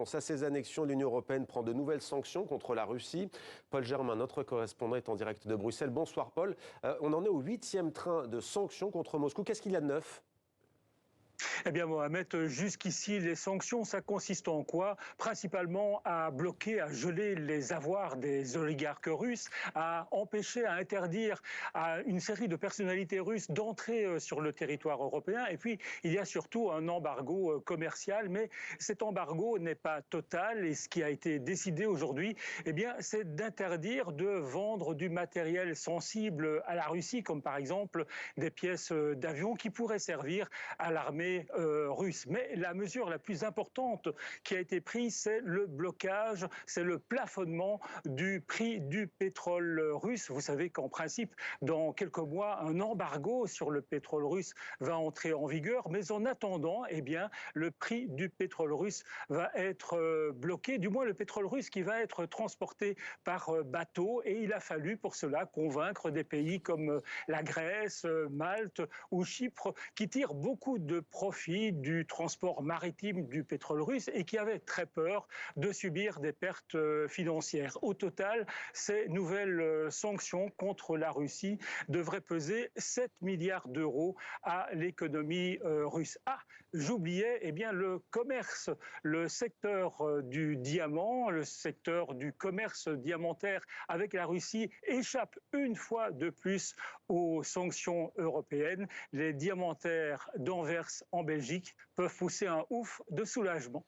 À ces annexions, l'Union européenne prend de nouvelles sanctions contre la Russie. Paul Germain, notre correspondant, est en direct de Bruxelles. Bonsoir Paul. On en est au 8e train de sanctions contre Moscou. Qu'est-ce qu'il y a de neuf ? Eh bien, Mohamed, jusqu'ici, les sanctions, ça consiste en quoi? Principalement à bloquer, à geler les avoirs des oligarques russes, à empêcher, à interdire à une série de personnalités russes d'entrer sur le territoire européen. Et puis, il y a surtout un embargo commercial, mais cet embargo n'est pas total. Et ce qui a été décidé aujourd'hui, eh bien, c'est d'interdire de vendre du matériel sensible à la Russie, comme par exemple des pièces d'avion qui pourraient servir à l'armée russe. Mais la mesure la plus importante qui a été prise, c'est le blocage, c'est le plafonnement du prix du pétrole russe. Vous savez qu'en principe, dans quelques mois, un embargo sur le pétrole russe va entrer en vigueur. Mais en attendant, eh bien, le prix du pétrole russe va être bloqué, du moins le pétrole russe qui va être transporté par bateau. Et il a fallu pour cela convaincre des pays comme la Grèce, Malte ou Chypre, qui tirent beaucoup de profit du transport maritime du pétrole russe et qui avaient très peur de subir des pertes financières. Au total, ces nouvelles sanctions contre la Russie devraient peser 7 milliards d'euros à l'économie russe. Ah, j'oubliais, eh bien, le commerce, le secteur du diamant, le secteur du commerce diamantaire avec la Russie échappe une fois de plus aux sanctions européennes. Les diamantaires d'Anvers en Belgique peuvent pousser un ouf de soulagement.